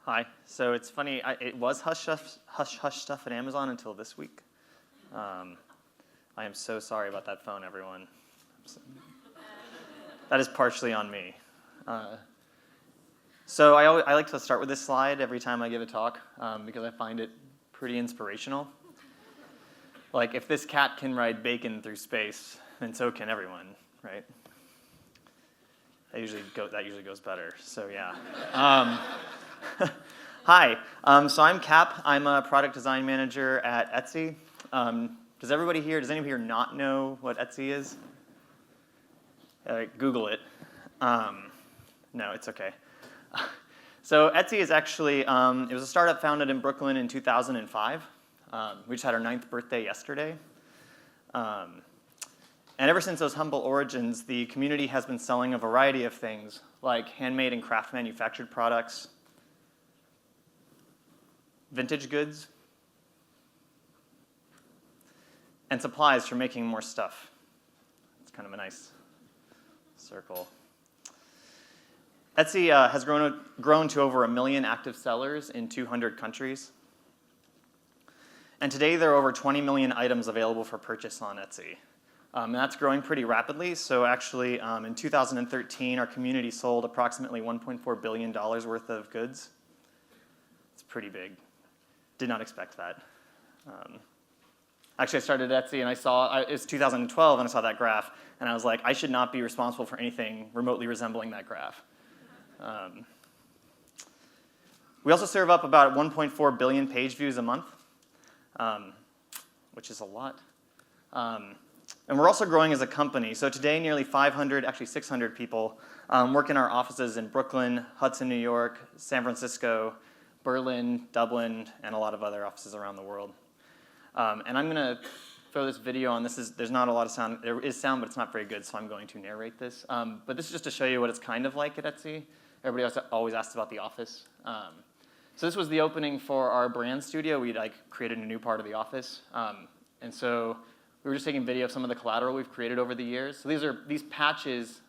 Hi. So it's funny, it was hush hush stuff at Amazon until this week. I am so sorry about that phone, everyone. That is partially on me. So I like to start with this slide every time I give a talk because I find it pretty inspirational. Like, if this cat can ride bacon through space, then so can everyone, right? That usually goes better. So yeah. Hi. So I'm Cap. I'm a product design manager at Etsy. Does anybody here not know what Etsy is? Google it. No, it's okay. So Etsy is actually, it was a startup founded in Brooklyn in 2005. We just had our 9th birthday yesterday. And ever since those humble origins, the community has been selling a variety of things, like handmade and craft manufactured products, vintage goods, and supplies for making more stuff. It's kind of a nice circle. Etsy has grown to over 1 million active sellers in 200 countries. And today there are over 20 million items available for purchase on Etsy. And that's growing pretty rapidly. So actually, in 2013, our community sold approximately $1.4 billion worth of goods. It's pretty big. Did not expect that. Actually, I started at Etsy, and it was 2012, and I saw that graph, and I was like, I should not be responsible for anything remotely resembling that graph. We also serve up about 1.4 billion page views a month, which is a lot. And we're also growing as a company. So today, nearly 500, actually 600 people work in our offices in Brooklyn, Hudson, New York, San Francisco, Berlin, Dublin, and a lot of other offices around the world. And I'm going to throw this video on. There's not a lot of sound. There is sound, but it's not very good, so I'm going to narrate this. But this is just to show you what it's kind of like at Etsy. Everybody else always asks about the office. So this was the opening for our brand studio. We created a new part of the office. And so we were just taking video of some of the collateral we've created over the years. So these patches.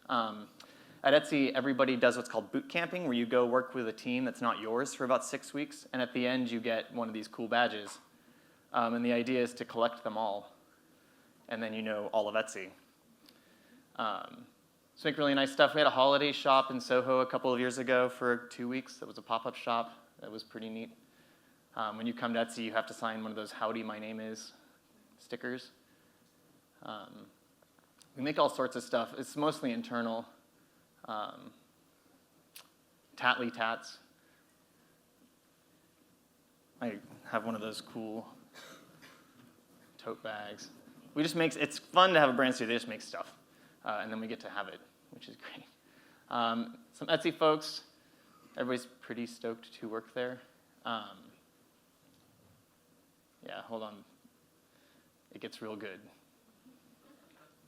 At Etsy, everybody does what's called boot camping, where you go work with a team that's not yours for about 6 weeks, and at the end you get one of these cool badges. And the idea is to collect them all, and then you know all of Etsy. So make really nice stuff. We had a holiday shop in Soho a couple of years ago for 2 weeks. That was a pop-up shop. That was pretty neat. When you come to Etsy, you have to sign one of those "Howdy, my name is" stickers. We make all sorts of stuff. It's mostly internal. Tatly tats. I have one of those cool tote bags. It's fun to have a brand studio. They just make stuff. And then we get to have it, which is great. Some Etsy folks. Everybody's pretty stoked to work there. Yeah, hold on. It gets real good.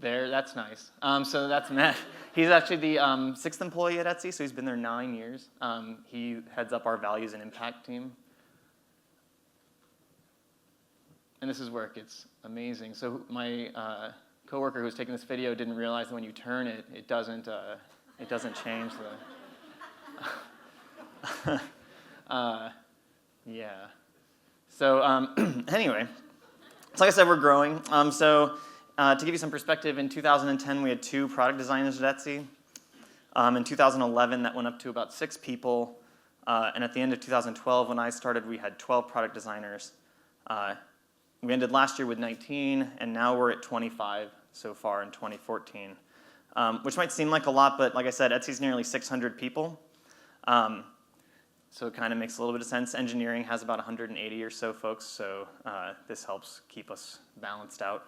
There, that's nice. So that's Matt. He's actually the 6th employee at Etsy, so he's been there 9 years. He heads up our values and impact team. And this is where it gets amazing. So my coworker who was taking this video didn't realize that when you turn it, it doesn't change the. Yeah. So anyway, so like I said, we're growing. To give you some perspective, in 2010, we had 2 product designers at Etsy. In 2011, that went up to about 6 people. And at the end of 2012, when I started, we had 12 product designers. We ended last year with 19, and now we're at 25 so far in 2014, which might seem like a lot, but like I said, Etsy's nearly 600 people. So it kind of makes a little bit of sense. Engineering has about 180 or so folks, so this helps keep us balanced out.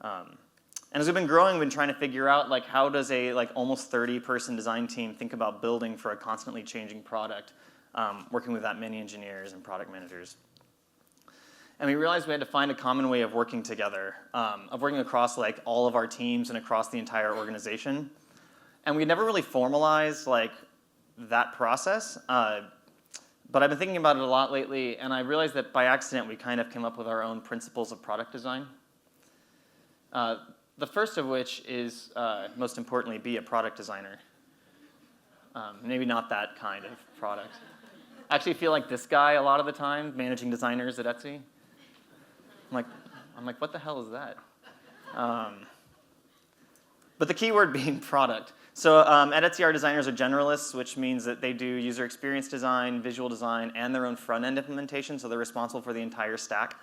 And as we've been growing, we've been trying to figure out how does a almost 30-person design team think about building for a constantly changing product, working with that many engineers and product managers. And we realized we had to find a common way of working together, of working across all of our teams and across the entire organization. And we never really formalized that process. But I've been thinking about it a lot lately, and I realized that by accident we kind of came up with our own principles of product design. the first of which is, most importantly, be a product designer. Maybe not that kind of product. I actually feel like this guy a lot of the time, managing designers at Etsy. I'm like, what the hell is that? But the key word being product. So at Etsy, our designers are generalists, which means that they do user experience design, visual design, and their own front-end implementation, so they're responsible for the entire stack.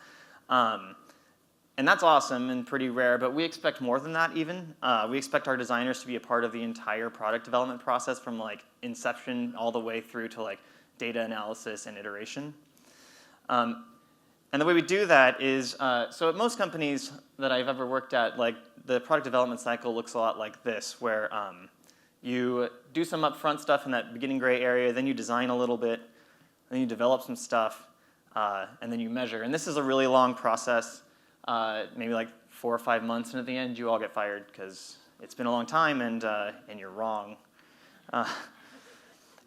And that's awesome and pretty rare, but we expect more than that even. We expect our designers to be a part of the entire product development process from like inception all the way through to like data analysis and iteration. And the way we do that is, so at most companies that I've ever worked at, like the product development cycle looks a lot like this, where you do some upfront stuff in that beginning gray area, then you design a little bit, then you develop some stuff, and then you measure. And this is a really long process. Maybe like 4 or 5 months, and at the end you all get fired because it's been a long time and you're wrong.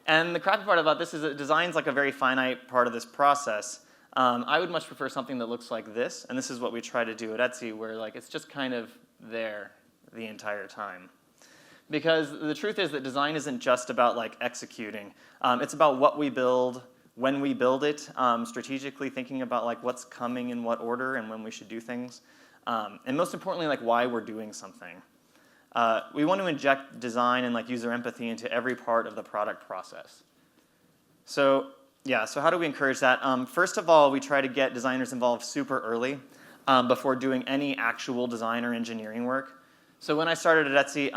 And the crappy part about this is that design's like a very finite part of this process. I would much prefer something that looks like this, and this is what we try to do at Etsy, where like it's just kind of there the entire time. Because the truth is that design isn't just about like executing. It's about what we build, when we build it, strategically thinking about like what's coming in what order and when we should do things. And most importantly, like why we're doing something. We want to inject design and like user empathy into every part of the product process. So yeah, so how do we encourage that? First of all, we try to get designers involved super early before doing any actual design or engineering work. So when I started at Etsy,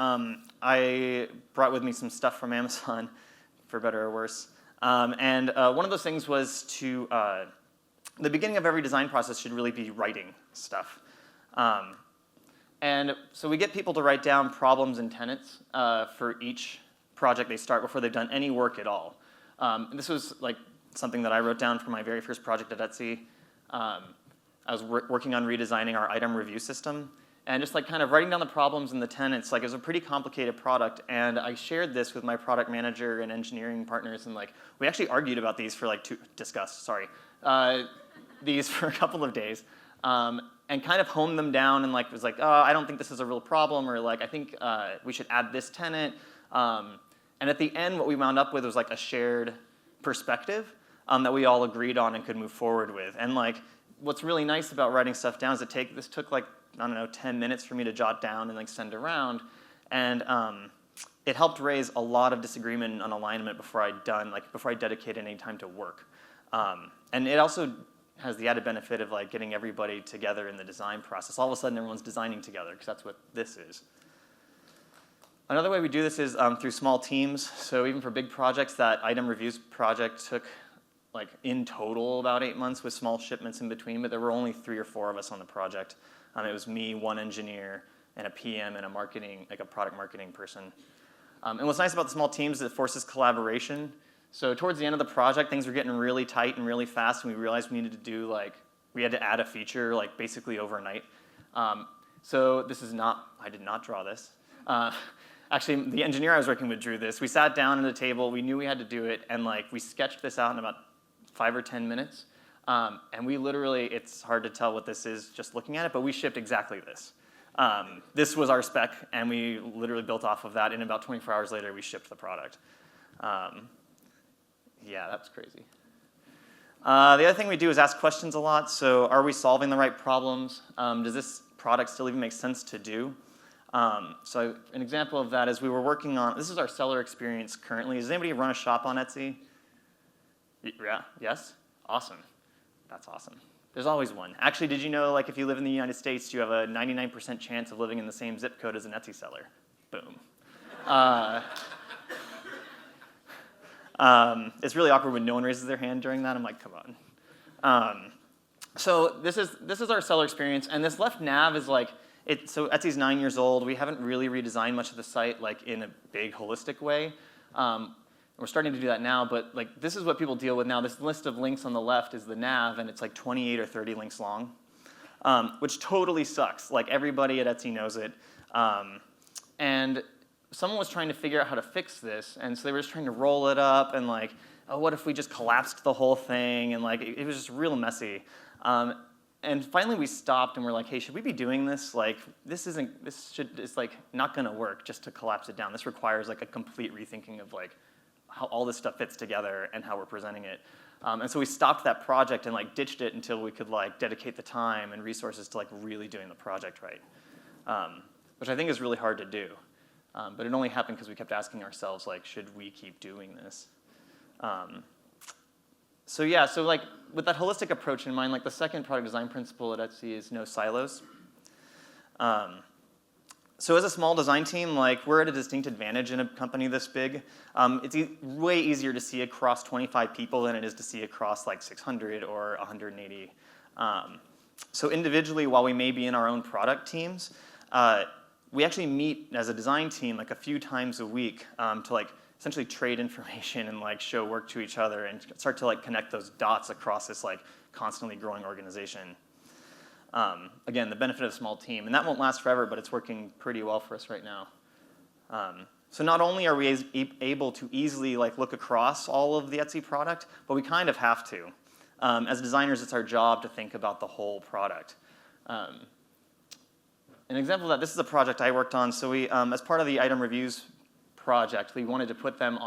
I brought with me some stuff from Amazon, for better or worse. And one of those things was to, the beginning of every design process should really be writing stuff. And so we get people to write down problems and tenets for each project they start before they've done any work at all. And this was like something that I wrote down for my very first project at Etsy. I was working on redesigning our item review system. And just like kind of writing down the problems and the tenets, like it was a pretty complicated product, and I shared this with my product manager and engineering partners, and like we actually argued about these for like these for a couple of days, and kind of honed them down and like was like, oh, I don't think this is a real problem, or like I think we should add this tenet, and at the end what we wound up with was like a shared perspective that we all agreed on and could move forward with. And like what's really nice about writing stuff down is this took like, I don't know, 10 minutes for me to jot down and like send around, and it helped raise a lot of disagreement and unalignment before I dedicated any time to work. And it also has the added benefit of like getting everybody together in the design process. All of a sudden everyone's designing together, because that's what this is. Another way we do this is through small teams. So even for big projects, that item reviews project took like in total about 8 months with small shipments in between, but there were only 3 or 4 of us on the project. It was me, 1 engineer, and a PM, and a product marketing person. And what's nice about the small teams is it forces collaboration. So towards the end of the project, things were getting really tight and really fast, and we realized we needed to we had to add a feature like basically overnight. So this is not, I did not draw this. Actually, the engineer I was working with drew this. We sat down at a table, we knew we had to do it, and like we sketched this out in about 5 or 10 minutes. And we literally, it's hard to tell what this is just looking at it, but we shipped exactly this. This was our spec, and we literally built off of that, and about 24 hours later, we shipped the product. Yeah, that's crazy. The other thing we do is ask questions a lot. So are we solving the right problems? Does this product still even make sense to do? So an example of that is we were working on, this is our seller experience currently. Does anybody run a shop on Etsy? Yeah, yes? Awesome. That's awesome. There's always one. Actually, did you know, like, if you live in the United States, you have a 99% chance of living in the same zip code as an Etsy seller? Boom. It's really awkward when no one raises their hand during that. I'm like, come on. So this is our seller experience, and this left nav is like, so Etsy's 9 years old. We haven't really redesigned much of the site like in a big holistic way. We're starting to do that now, but like this is what people deal with now. This list of links on the left is the nav, and it's like 28 or 30 links long, which totally sucks. Like everybody at Etsy knows it. And someone was trying to figure out how to fix this, and so they were just trying to roll it up and like, oh, what if we just collapsed the whole thing? And like it was just real messy. And and finally we stopped and we're like, hey, should we be doing this? Like, it's like not gonna work just to collapse it down. This requires like a complete rethinking of like how all this stuff fits together and how we're presenting it. And so we stopped that project and like ditched it until we could like dedicate the time and resources to like really doing the project right, which I think is really hard to do. But it only happened because we kept asking ourselves like, should we keep doing this? So yeah, so like with that holistic approach in mind, like the second product design principle at Etsy is no silos. So as a small design team, like we're at a distinct advantage in a company this big. It's way easier to see across 25 people than it is to see across like 600 or 180. So individually, while we may be in our own product teams, we actually meet as a design team like a few times a week to like essentially trade information and like show work to each other and start to like connect those dots across this like constantly growing organization. Again, the benefit of a small team, and that won't last forever, but it's working pretty well for us right now. So not only are we able to easily like look across all of the Etsy product, but we kind of have to. As designers, it's our job to think about the whole product. An example of that, this is a project I worked on. So we, as part of the item reviews project, we wanted to put them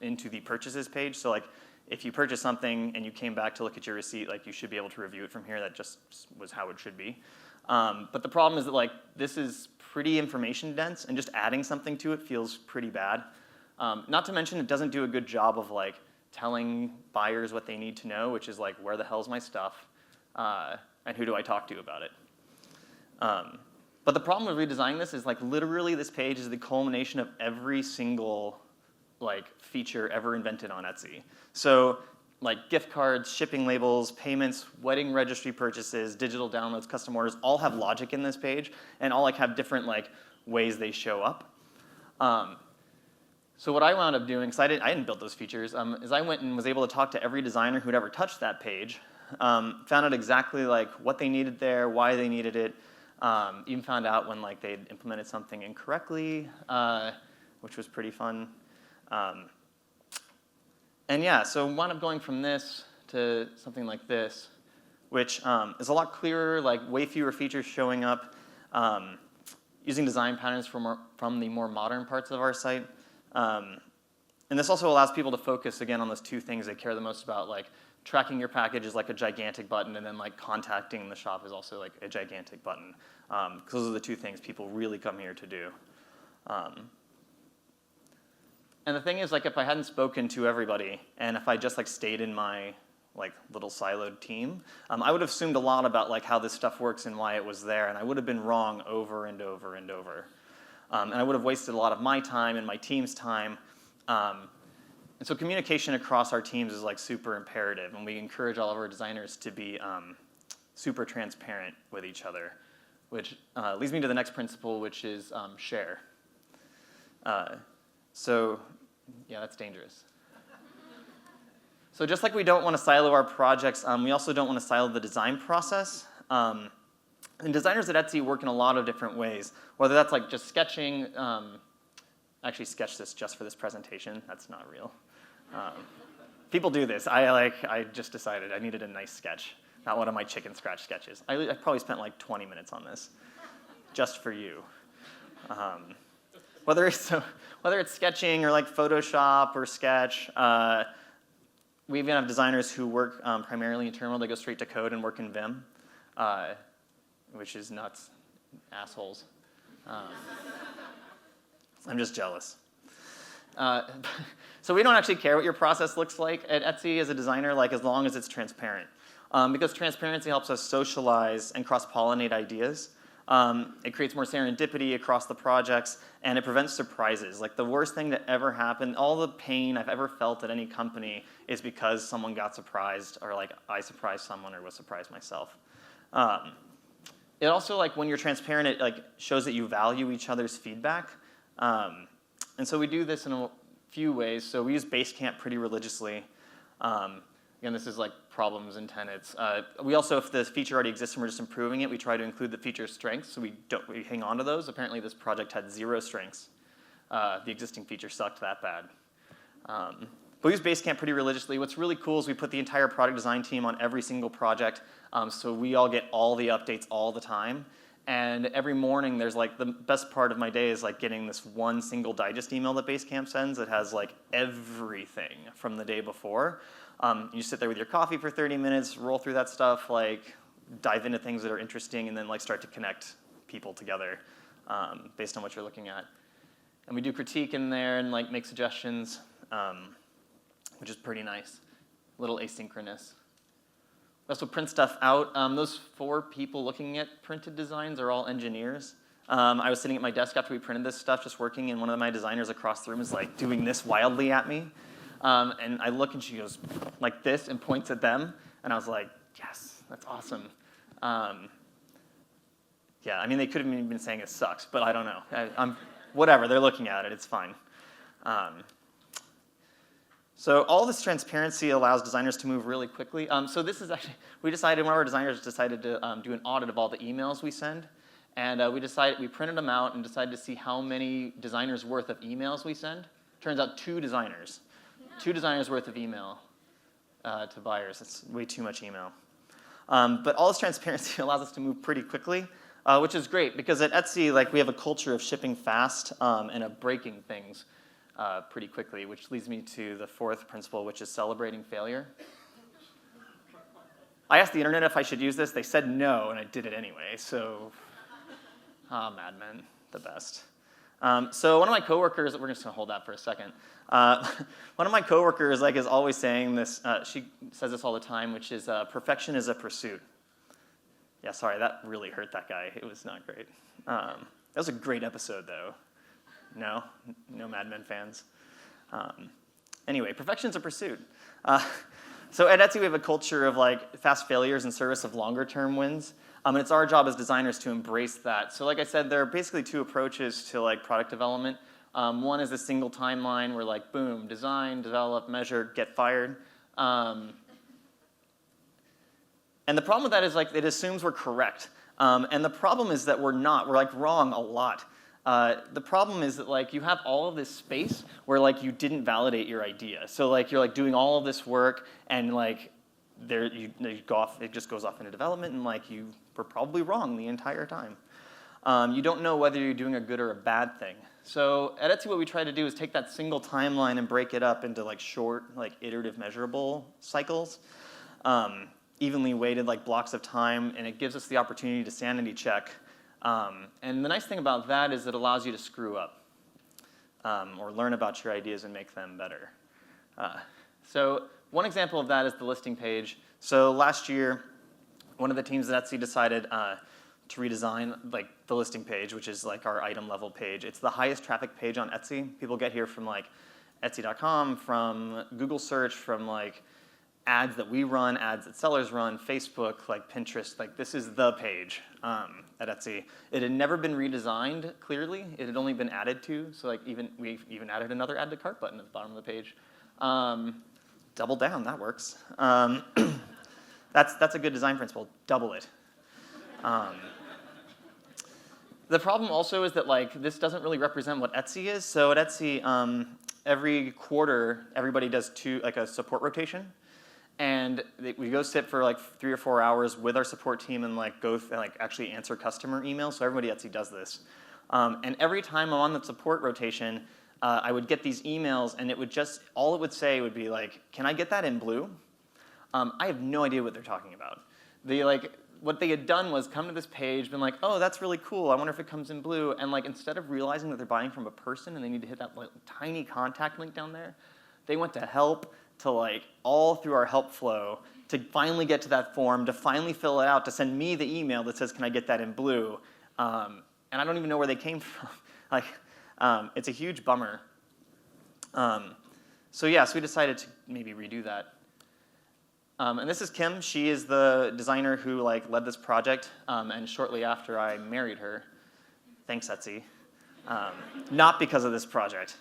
into the purchases page. So like, if you purchase something and you came back to look at your receipt, like you should be able to review it from here. That just was how it should be. But the problem is that like this is pretty information dense, and just adding something to it feels pretty bad. Not to mention, it doesn't do a good job of like telling buyers what they need to know, which is like, where the hell's my stuff, and who do I talk to about it? But the problem with redesigning this is like literally this page is the culmination of every single like feature ever invented on Etsy. So like gift cards, shipping labels, payments, wedding registry purchases, digital downloads, custom orders, all have logic in this page, and all like have different like ways they show up. So what I wound up doing, because I didn't build those features, is I went and was able to talk to every designer who'd ever touched that page, found out exactly like what they needed there, why they needed it, even found out when like they'd implemented something incorrectly, which was pretty fun. And yeah, so wound up going from this to something like this, which is a lot clearer, like way fewer features showing up, using design patterns from the more modern parts of our site. And this also allows people to focus again on those two things they care the most about, like tracking your package is like a gigantic button, and then like contacting the shop is also like a gigantic button. Because those are the two things people really come here to do. And the thing is, like, if I hadn't spoken to everybody, and if I just like stayed in my like little siloed team, I would have assumed a lot about like how this stuff works and why it was there, and I would have been wrong over and over and over. And I would have wasted a lot of my time and my team's time. And so communication across our teams is like super imperative, and we encourage all of our designers to be super transparent with each other, which leads me to the next principle, which is share. So yeah, that's dangerous. So just like we don't want to silo our projects, we also don't want to silo the design process. And designers at Etsy work in a lot of different ways, whether that's like just sketching. I actually sketched this just for this presentation. That's not real. People do this. I just decided I needed a nice sketch, not one of my chicken scratch sketches. I probably spent like 20 minutes on this, just for you. Whether it's sketching or like Photoshop or Sketch, we even have designers who work primarily in Terminal. They go straight to code and work in Vim, which is nuts, assholes. I'm just jealous. So we don't actually care what your process looks like at Etsy as a designer, like as long as it's transparent, because transparency helps us socialize and cross-pollinate ideas. It creates more serendipity across the projects, and it prevents surprises. Like the worst thing that ever happened, all the pain I've ever felt at any company is because someone got surprised, or like I surprised someone or was surprised myself. It also, like when you're transparent, it like shows that you value each other's feedback. And so we do this in a few ways. So we use Basecamp pretty religiously. Again, this is like problems and tenets. We also, if the feature already exists and we're just improving it, we try to include the feature's strengths, so we hang on to those. Apparently this project had 0 strengths. The existing feature sucked that bad. But we use Basecamp pretty religiously. What's really cool is we put the entire product design team on every single project, so we all get all the updates all the time. And every morning, there's like, the best part of my day is like getting this one single digest email that Basecamp sends that has like everything from the day before. You sit there with your coffee for 30 minutes, roll through that stuff, like dive into things that are interesting, and then like start to connect people together based on what you're looking at. And we do critique in there and like make suggestions, which is pretty nice. A little asynchronous. We also print stuff out. Those 4 people looking at printed designs are all engineers. I was sitting at my desk after we printed this stuff, just working, and one of my designers across the room is like doing this wildly at me. And I look and she goes like this and points at them, and I was like, yes, that's awesome. Yeah, I mean, they could have even been saying it sucks, but I don't know. Whatever, they're looking at it, it's fine. So all this transparency allows designers to move really quickly. So this is actually, one of our designers decided to do an audit of all the emails we send. And we printed them out and decided to see how many designers worth of emails we send. Turns out 2 designers. 2 designers worth of email to buyers. That's way too much email. But all this transparency allows us to move pretty quickly, which is great because at Etsy, like, we have a culture of shipping fast and of breaking things pretty quickly, which leads me to the 4th principle, which is celebrating failure. I asked the internet if I should use this. They said no, and I did it anyway. So, Mad Men, the best. So one of my coworkers, we're just gonna hold that for a second. One of my coworkers is always saying this. She says this all the time, which is perfection is a pursuit. Yeah, sorry, that really hurt that guy. It was not great. That was a great episode, though. No Mad Men fans. Anyway, perfection is a pursuit. So at Etsy, we have a culture of like fast failures in service of longer term wins. And it's our job as designers to embrace that. So like I said, there are basically 2 approaches to like product development. One is a single timeline where like, boom, design, develop, measure, get fired. And the problem with that is like it assumes we're correct. And the problem is that we're not. We're like wrong a lot. The problem is that like you have all of this space where like you didn't validate your idea. So like you're like doing all of this work and like you go off, it just goes off into development, and like you were probably wrong the entire time. You don't know whether you're doing a good or a bad thing. So at Etsy, what we try to do is take that single timeline and break it up into like short, like iterative measurable cycles, evenly weighted like blocks of time, and it gives us the opportunity to sanity check. And the nice thing about that is it allows you to screw up or learn about your ideas and make them better. So one example of that is the listing page. So last year, one of the teams at Etsy decided to redesign like the listing page, which is like our item level page. It's the highest traffic page on Etsy. People get here from like Etsy.com, from Google search, from like ads that we run, ads that sellers run, Facebook, like Pinterest. Like this is the page at Etsy. It had never been redesigned clearly. It had only been added to. So like we even added another add to cart button at the bottom of the page. Double down, that works. That's a good design principle. Double it. The problem also is that like this doesn't really represent what Etsy is. So at Etsy, every quarter, everybody does a support rotation, and we go sit for like 3 or 4 hours with our support team and like go and like actually answer customer emails. So everybody at Etsy does this, and every time I'm on the support rotation, I would get these emails, and all it would say would be like, "Can I get that in blue?" I have no idea what they're talking about. What they had done was come to this page, been like, "Oh, that's really cool. I wonder if it comes in blue." And like instead of realizing that they're buying from a person and they need to hit that like, tiny contact link down there, they went to help, to like all through our help flow to finally get to that form, to finally fill it out, to send me the email that says, "Can I get that in blue?" And I don't even know where they came from. It's a huge bummer. So we decided to maybe redo that. And this is Kim. She is the designer who like led this project. And shortly after, I married her. Thanks, Etsy. Not because of this project,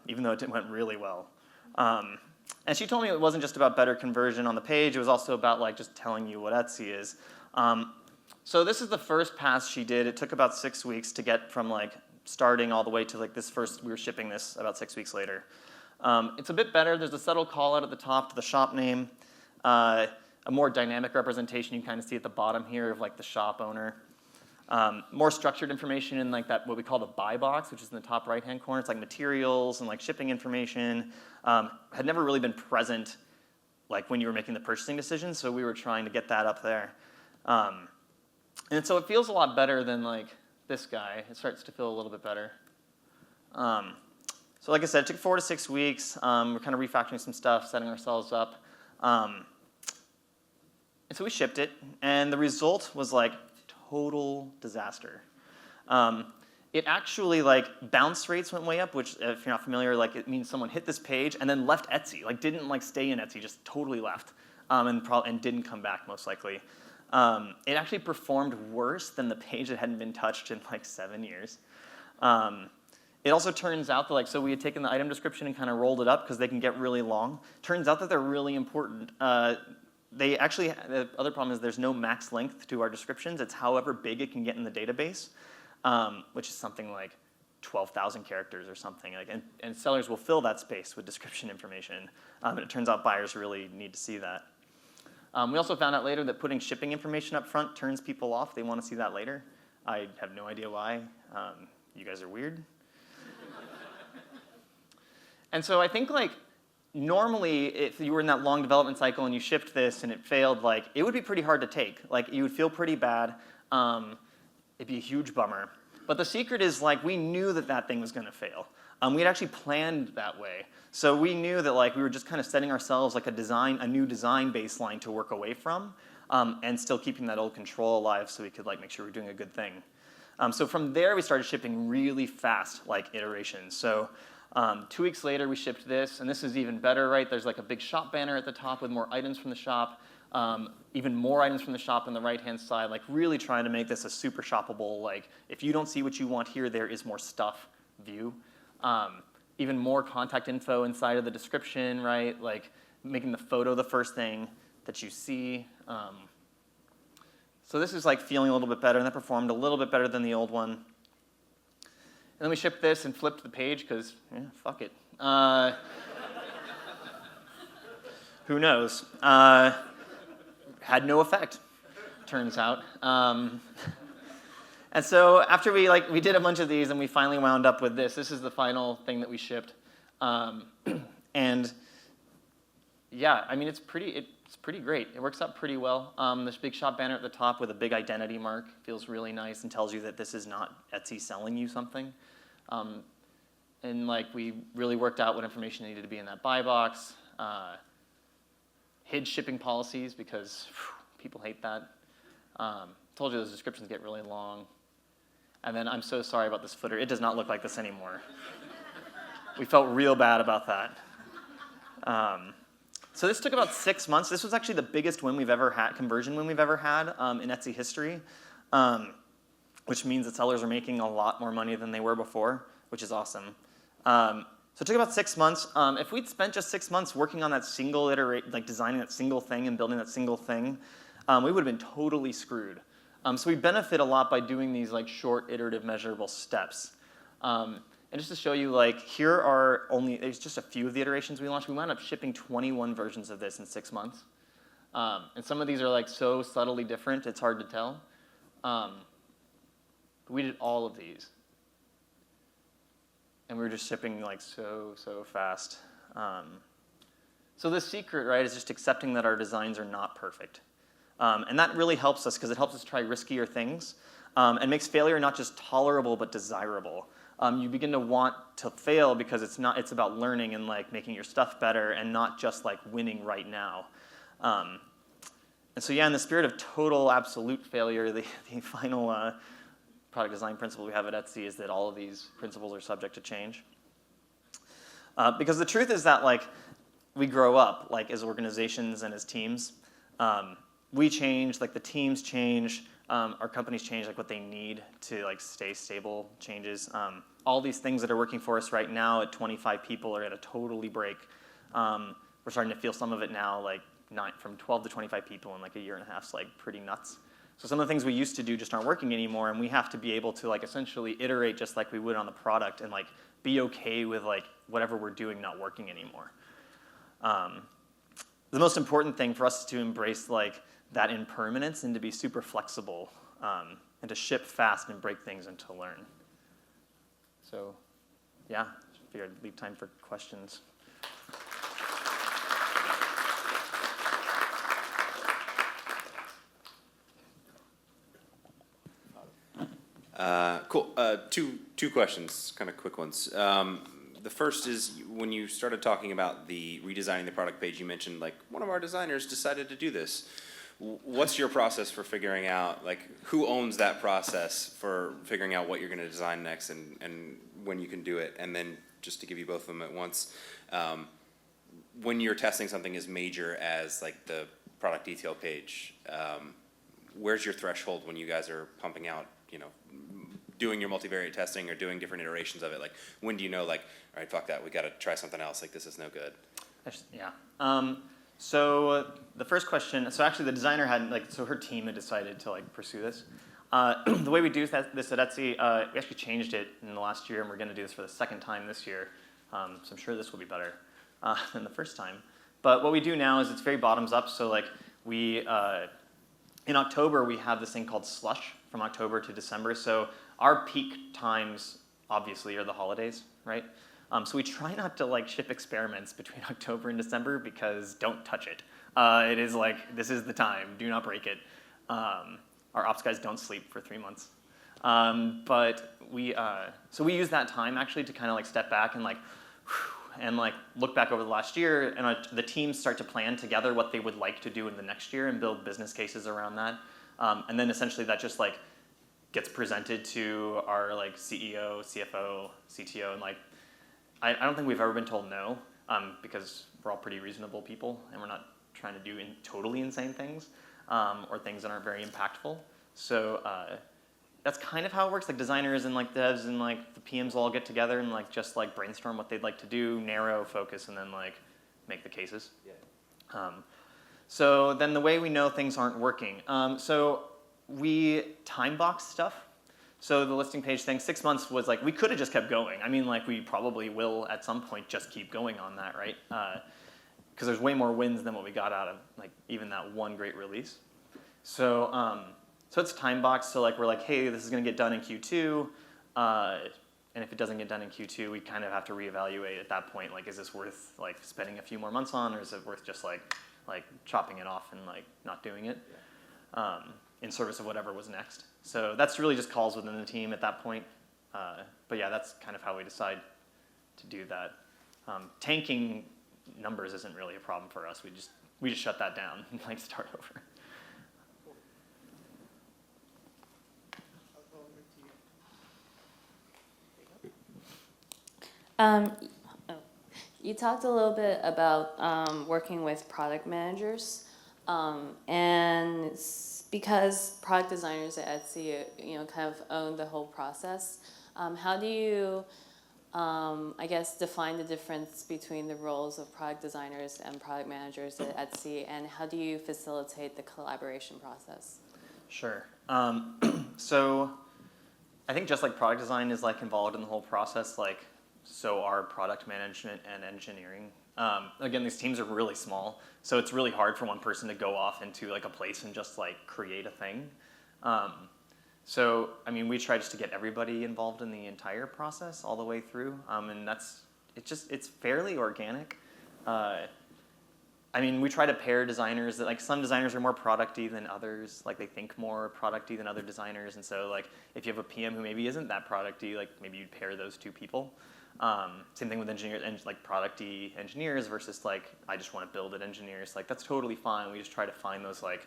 even though it went really well. And she told me it wasn't just about better conversion on the page. It was also about like just telling you what Etsy is. So this is the first pass she did. It took about 6 weeks to get from like starting all the way to like this first. We were shipping this about 6 weeks later. It's a bit better. There's a subtle call out at the top to the shop name. A more dynamic representation you kind of see at the bottom here of like the shop owner. More structured information in like that what we call the buy box, which is in the top right-hand corner. It's like materials and like shipping information. Had never really been present like when you were making the purchasing decision, so we were trying to get that up there. And so it feels a lot better than like this guy. It starts to feel a little bit better. So like I said, it took 4 to 6 weeks. We're kind of refactoring some stuff, setting ourselves up. And so we shipped it, and the result was like total disaster. It actually, like, bounce rates went way up, which, if you're not familiar, like, it means someone hit this page and then left Etsy, like, didn't, like, stay in Etsy, just totally left, and didn't come back, most likely. It actually performed worse than the page that hadn't been touched in, like, 7 years. It also turns out that, like, so we had taken the item description and kind of rolled it up because they can get really long. Turns out that they're really important. They actually, the other problem is there's no max length to our descriptions. It's however big it can get in the database, which is something like 12,000 characters or something. Like, and sellers will fill that space with description information. And it turns out buyers really need to see that. We also found out later that putting shipping information up front turns people off. They want to see that later. I have no idea why. You guys are weird. And so I think, like, normally, if you were in that long development cycle and you shipped this and it failed, like, it would be pretty hard to take. Like, you would feel pretty bad. It'd be a huge bummer. But the secret is, like, we knew that that thing was going to fail. We had actually planned that way. So we knew that, like, we were just kind of setting ourselves, like, a new design baseline to work away from, and still keeping that old control alive so we could, like, make sure we're doing a good thing. So from there, we started shipping really fast, like, iterations. So 2 weeks later, we shipped this, and this is even better, right? There's like a big shop banner at the top with more items from the shop, even more items from the shop on the right-hand side, like really trying to make this a super shoppable, like if you don't see what you want here, there is more stuff view. Even more contact info inside of the description, right? Like making the photo the first thing that you see. So this is like feeling a little bit better, and that performed a little bit better than the old one. And then we shipped this and flipped the page because, yeah, fuck it. Who knows? Had no effect, turns out. And so after we did a bunch of these and we finally wound up with this. This is the final thing that we shipped. And yeah, I mean, it's pretty great. It works out pretty well. This big shop banner at the top with a big identity mark feels really nice and tells you that this is not Etsy selling you something. And like we really worked out what information needed to be in that buy box. Hid shipping policies because people hate that. Told you those descriptions get really long. And then I'm so sorry about this footer. It does not look like this anymore. We felt real bad about that. So this took about 6 months. This was actually the biggest win we've ever had, conversion win we've ever had in Etsy history, which means that sellers are making a lot more money than they were before, which is awesome. So it took about 6 months. If we'd spent just 6 months working on that single like designing that single thing and building that single thing, we would have been totally screwed. So we benefit a lot by doing these like short, iterative, measurable steps. And just to show you, like, here are there's just a few of the iterations we launched. We wound up shipping 21 versions of this in 6 months. And some of these are like so subtly different, it's hard to tell. But we did all of these. And we were just shipping like so fast. So the secret, right, is just accepting that our designs are not perfect. And that really helps us because it helps us try riskier things and makes failure not just tolerable but desirable. You begin to want to fail because it's about learning and like making your stuff better and not just like winning right now. And so yeah, in the spirit of total absolute failure, the final product design principle we have at Etsy is that all of these principles are subject to change. Because the truth is that like we grow up like as organizations and as teams. We change, like the teams change, our companies change, like what they need to like stay stable changes. All these things that are working for us right now at 25 people are going to totally break. We're starting to feel some of it now, like from 12 to 25 people in like a year and a half is like pretty nuts. So some of the things we used to do just aren't working anymore, and we have to be able to like essentially iterate just like we would on the product and like be okay with like whatever we're doing not working anymore. The most important thing for us is to embrace like that impermanence and to be super flexible and to ship fast and break things and to learn. So yeah, figured I'd leave time for questions. Cool. Two questions, kind of quick ones. The first is when you started talking about the redesigning the product page, you mentioned like one of our designers decided to do this. What's your process for figuring out like who owns that process for figuring out what you're going to design next and when you can do it? And then just to give you both of them at once, when you're testing something as major as like the product detail page, where's your threshold when you guys are pumping out, you know, doing your multivariate testing or doing different iterations of it? Like, when do you know, like, all right, fuck that, we got to try something else, like, this is no good? Yeah. So the first question, so actually the designer had, like, so her team had decided to, like, pursue this. The way we do this at Etsy, we actually changed it in the last year, and we're going to do this for the second time this year. So I'm sure this will be better than the first time. But what we do now is it's very bottoms up, so, like, we, in October, we have this thing called slush from October to December. So our peak times, obviously, are the holidays, right? So we try not to like ship experiments between October and December because don't touch it. It is like, this is the time, do not break it. Our ops guys don't sleep for 3 months. But we, so we use that time actually to kind of like step back and like look back over the last year, and the teams start to plan together what they would like to do in the next year and build business cases around that. And then essentially that just like gets presented to our like CEO, CFO, CTO, and like, I don't think we've ever been told no, because we're all pretty reasonable people and we're not trying to do totally insane things or things that aren't very impactful. So that's kind of how it works. Like designers and like devs and like the PMs all get together and like just like brainstorm what they'd like to do, narrow focus, and then like make the cases. Yeah. So then the way we know things aren't working. So we time box stuff. So the listing page thing, 6 months was like, we could have just kept going. I mean, like we probably will at some point just keep going on that, right? Because there's way more wins than what we got out of like even that one great release. So so it's time boxed. So like we're like, hey, this is going to get done in Q2. And if it doesn't get done in Q2, we kind of have to reevaluate at that point. Like, is this worth like spending a few more months on, or is it worth just like chopping it off and like not doing it in service of whatever was next? So that's really just calls within the team at that point. But yeah, that's kind of how we decide to do that. Tanking numbers isn't really a problem for us. We just shut that down and like start over. You talked a little bit about working with product managers, and because product designers at Etsy, kind of own the whole process. How do you, I guess, define the difference between the roles of product designers and product managers at Etsy, and how do you facilitate the collaboration process? Sure. So I think just like product design is like involved in the whole process, like so are product management and engineering. Again, these teams are really small, so it's really hard for one person to go off into like a place and just like create a thing. So I mean, we try just to get everybody involved in the entire process all the way through, and it's fairly organic. I mean, we try to pair designers that, like, some designers are more product-y than others. Like, they think more product-y than other designers. And so, like, if you have a PM who maybe isn't that product-y, like, maybe you'd pair those two people. Same thing with engineers, like, product-y engineers versus, like, I just want to build it engineers. Like, that's totally fine. We just try to find those, like,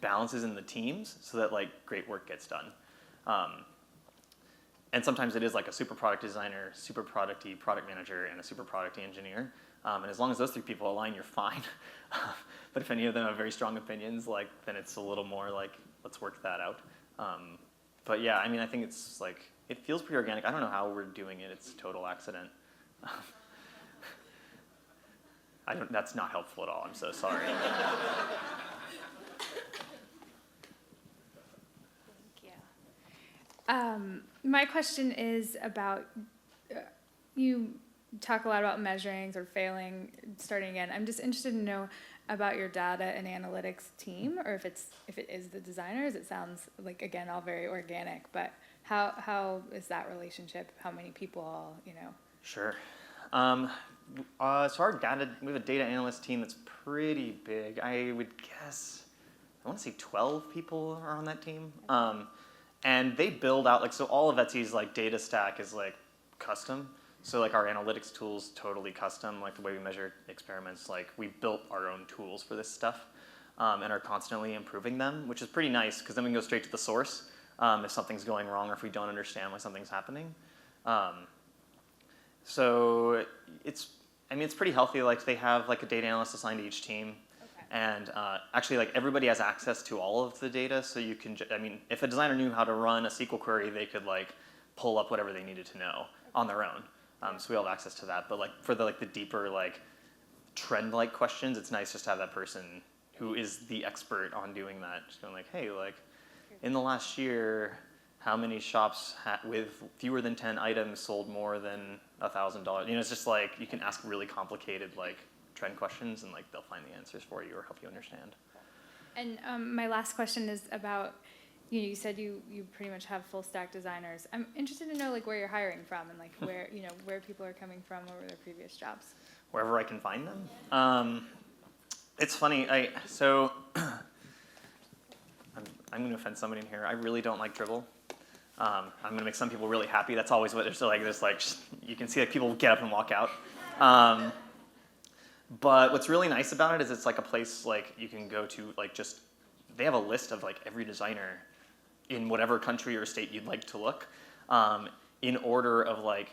balances in the teams so that, like, great work gets done. And sometimes it is, like, a super product designer, super product-y product manager, and a super product-y engineer. And as long as those three people align, you're fine. But if any of them have very strong opinions, like, then it's a little more like, let's work that out. But yeah, I mean, I think it's like, it feels pretty organic. I don't know how we're doing it. It's a total accident. That's not helpful at all. I'm so sorry. Thank you. My question is about you talk a lot about measuring or failing, starting again. I'm just interested to know about your data and analytics team, or if it is the designers. It sounds like, again, all very organic, but how is that relationship? How many people all, Sure. So we have a data analyst team that's pretty big. I would guess, I want to say 12 people are on that team. And they build out, so all of Etsy's data stack is custom. So our analytics tools totally custom, the way we measure experiments, we built our own tools for this stuff and are constantly improving them, which is pretty nice because then we can go straight to the source if something's going wrong or if we don't understand why something's happening. So it's pretty healthy. They have a data analyst assigned to each team. Okay. And actually, everybody has access to all of the data. So you can, if a designer knew how to run a SQL query, they could pull up whatever they needed to know on their own. So we all have access to that. But for the deeper trend questions, it's nice just to have that person who is the expert on doing that. Just going hey, in the last year, how many shops with fewer than 10 items sold more than $1,000? It's just you can ask really complicated trend questions and they'll find the answers for you or help you understand. And my last question is about, you said you pretty much have full stack designers. I'm interested to know where you're hiring from and where where people are coming from over their previous jobs. Wherever I can find them. It's funny. I'm going to offend somebody in here. I really don't like Dribbble. I'm going to make some people really happy. That's always what there's you can see people get up and walk out. But what's really nice about it is it's a place you can go to they have a list of every designer in whatever country or state you'd like to look in order of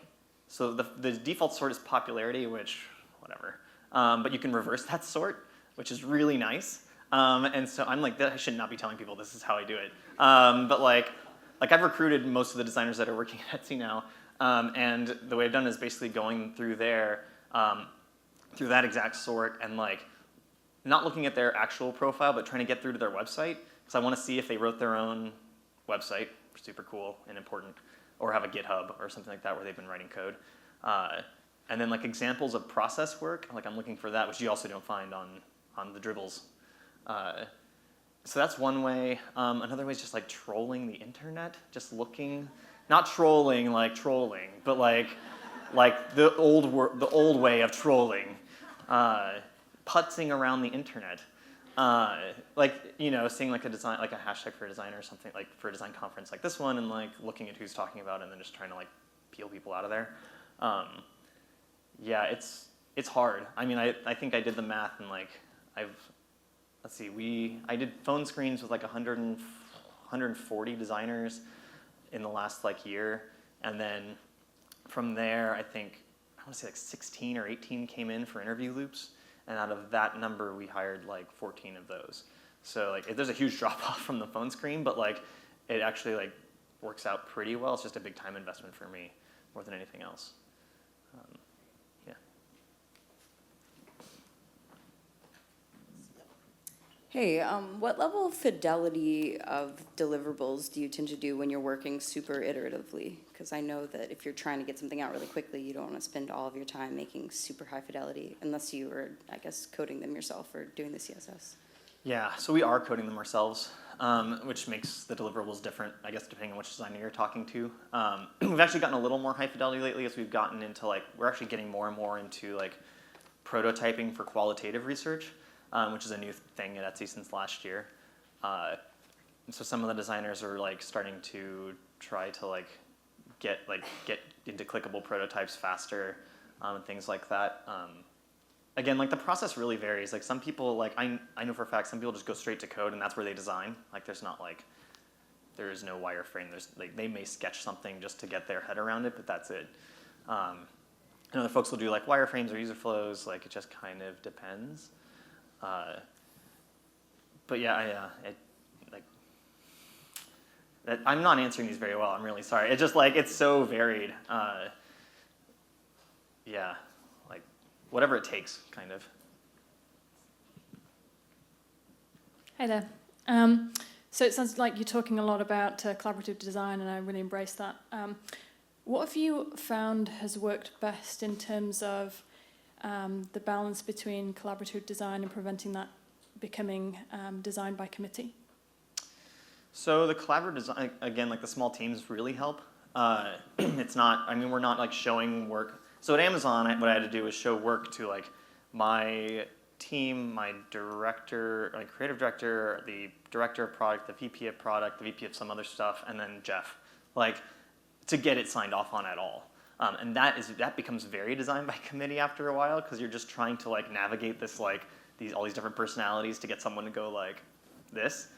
so the default sort is popularity, which whatever. But you can reverse that sort, which is really nice. And so I'm I should not be telling people this is how I do it. But I've recruited most of the designers that are working at Etsy now, and the way I've done is basically going through there, through that exact sort, and not looking at their actual profile, but trying to get through to their website, because I want to see if they wrote their own website, super cool and important, or have a GitHub or something like that where they've been writing code. And then examples of process work, I'm looking for that, which you also don't find on the Dribbles. So that's one way. Another way is just trolling the internet, just looking, not trolling trolling, but the old way of trolling, putzing around the internet, seeing a design, a hashtag for a designer or something, for a design conference like this one, and looking at who's talking about it, and then just trying to peel people out of there. Yeah, it's hard. I think I did the math, and let's see, I did phone screens with 140 designers in the last year, and then from there I want to say 16 or 18 came in for interview loops, and out of that number we hired 14 of those. So there's a huge drop off from the phone screen, but it actually works out pretty well. It's just a big time investment for me more than anything else. Yeah. Hey, what level of fidelity of deliverables do you tend to do when you're working super iteratively? Because I know that if you're trying to get something out really quickly, you don't want to spend all of your time making super high fidelity, unless you are, I guess, coding them yourself or doing the CSS. Yeah, so we are coding them ourselves, which makes the deliverables different, I guess, depending on which designer you're talking to. We've actually gotten a little more high fidelity lately as we've gotten into, we're actually getting more and more into, prototyping for qualitative research, which is a new thing at Etsy since last year. So some of the designers are, starting to try to, get into clickable prototypes faster and things like that. Again, the process really varies. Some people, I know for a fact, some people just go straight to code and that's where they design. There's not there is no wireframe. There's they may sketch something just to get their head around it, but that's it. And other folks will do wireframes or user flows. It just kind of depends. But yeah, I'm not answering these very well. I'm really sorry. It's just it's so varied. Yeah. Whatever it takes, kind of. Hey there. So it sounds like you're talking a lot about collaborative design, and I really embrace that. What have you found has worked best in terms of the balance between collaborative design and preventing that becoming design by committee? So the collaborative design, again, like the small teams really help. It's not, I mean, we're not like showing work. So at Amazon, what I had to do was show work to like my team, my director, like creative director, the director of product, the VP of product, the VP of some other stuff, and then Jeff, like to get it signed off on at all. And that becomes very design by committee after a while, because you're just trying to like navigate this like all these different personalities to get someone to go like this.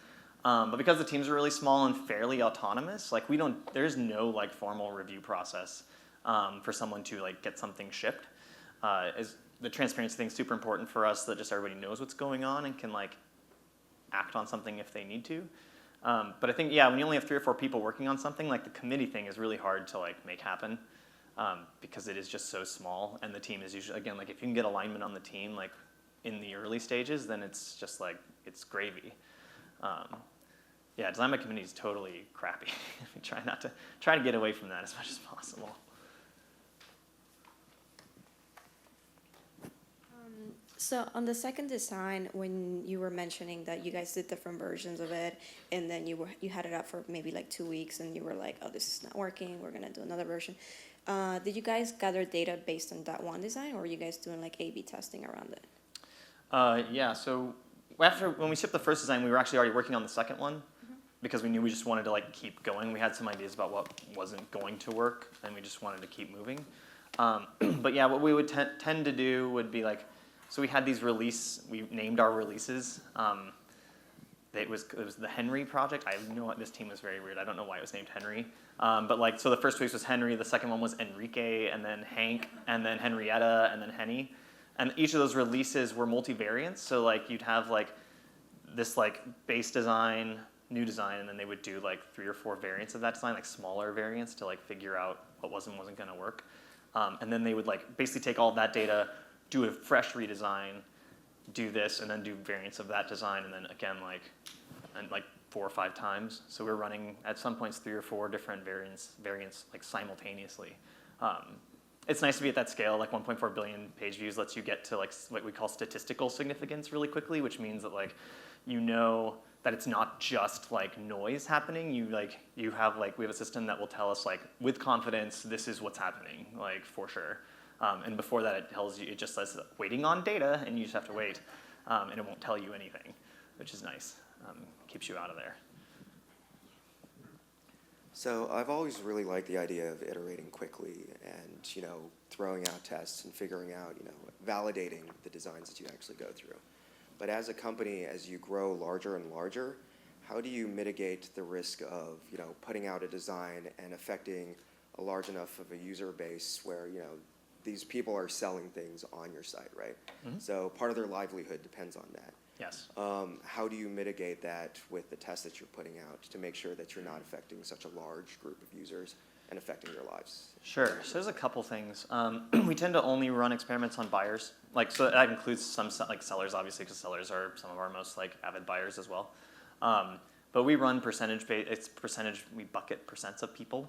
But because the teams are really small and fairly autonomous, like there's no like formal review process for someone to like get something shipped. The transparency thing is super important for us, that just everybody knows what's going on and can like act on something if they need to. But I think, yeah, when you only have 3 or 4 people working on something, like the committee thing is really hard to like make happen because it is just so small, and the team is usually, again, like if you can get alignment on the team like in the early stages, then it's just like, it's gravy. Yeah, design by committee is totally crappy. We try to get away from that as much as possible. So on the second design, when you were mentioning that you guys did different versions of it, and then you had it up for maybe like 2 weeks, and you were like, oh, this is not working, we're gonna do another version. Did you guys gather data based on that one design, or were you guys doing like A/B testing around it? Yeah, so when we shipped the first design, we were actually already working on the second one because we knew we just wanted to like keep going. We had some ideas about what wasn't going to work, and we just wanted to keep moving. But yeah, what we would tend to do would be like, so we had these we named our releases. It was the Henry project. I have this team was very weird. I don't know why it was named Henry. But like, so the first release was Henry, the second one was Enrique, and then Hank, and then Henrietta, and then Henny. And each of those releases were multivariants. So like you'd have like this like base design, new design, and then they would do like 3 or 4 variants of that design, like smaller variants to like figure out what wasn't gonna work. And then they would like basically take all of that data, do a fresh redesign, do this, and then do variants of that design, and then again like 4 or 5 times. So we're running at some points 3 or 4 different variants like simultaneously. It's nice to be at that scale. Like 1.4 billion page views lets you get to like what we call statistical significance really quickly, which means that like you know that it's not just like noise happening. We have a system that will tell us like with confidence this is what's happening, like for sure. And before that, it just says waiting on data, and you just have to wait, and it won't tell you anything, which is nice. Keeps you out of there. So I've always really liked the idea of iterating quickly and, throwing out tests and figuring out, validating the designs that you actually go through. But as a company, as you grow larger and larger, how do you mitigate the risk of, putting out a design and affecting a large enough of a user base where, these people are selling things on your site, right? Mm-hmm. So part of their livelihood depends on that. Yes. How do you mitigate that with the tests that you're putting out to make sure that you're not affecting such a large group of users and affecting their lives? Sure. So there's a couple things. We tend to only run experiments on buyers. So that includes some like sellers, obviously, because sellers are some of our most like avid buyers as well. But we run we bucket percents of people.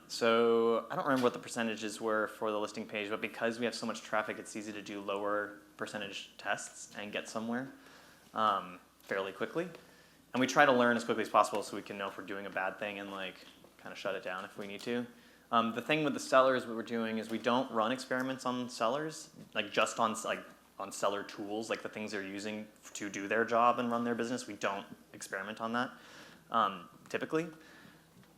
So I don't remember what the percentages were for the listing page, but because we have so much traffic, it's easy to do lower percentage tests and get somewhere fairly quickly. And we try to learn as quickly as possible so we can know if we're doing a bad thing and like kind of shut it down if we need to. The thing with the sellers, what we're doing is we don't run experiments on sellers, like just on seller tools, like the things they're using to do their job and run their business. We don't experiment on that typically,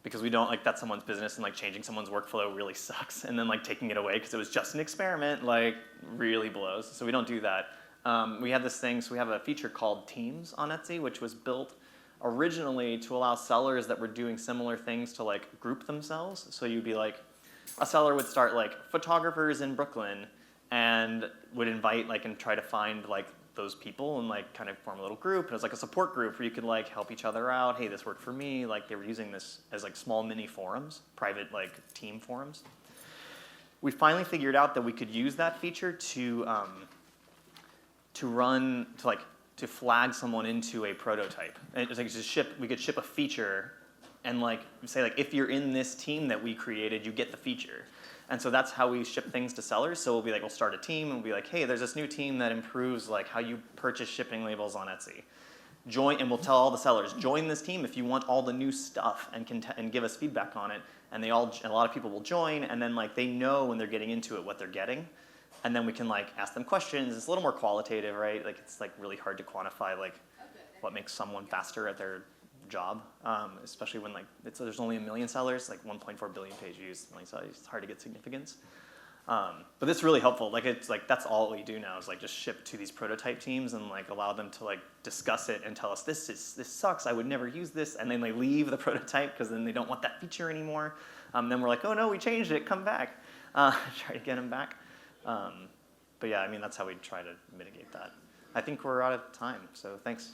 because we don't like that's someone's business, and like changing someone's workflow really sucks, and then like taking it away because it was just an experiment like really blows. So we don't do that. We have this thing, so we have a feature called Teams on Etsy, which was built originally to allow sellers that were doing similar things to like group themselves. So you'd be like, a seller would start like photographers in Brooklyn and would invite like and try to find like those people and like kind of form a little group. And it was like a support group where you could like help each other out. Hey, this worked for me. Like they were using this as like small mini forums, private like team forums. We finally figured out that we could use that feature to flag someone into a prototype. And it was like we could ship a feature and like say like if you're in this team that we created, you get the feature. And so that's how we ship things to sellers. So we'll be like, we'll start a team and we'll be like, hey, there's this new team that improves like how you purchase shipping labels on Etsy. Join, and we'll tell all the sellers, join this team if you want all the new stuff and and give us feedback on it. And a lot of people will join, and then like they know when they're getting into it what they're getting. And then we can like ask them questions. It's a little more qualitative, right? Like it's like really hard to quantify like what makes someone faster at their job, especially when like there's only 1 million sellers, like 1.4 billion page views. Like, so it's hard to get significance. But this is really helpful. Like it's like that's all we do now is like just ship to these prototype teams and like allow them to like discuss it and tell us this sucks. I would never use this, and then they leave the prototype because then they don't want that feature anymore. Then we're like, oh no, we changed it. Come back. Try to get them back. But yeah, I mean that's how we try to mitigate that. I think we're out of time. So thanks.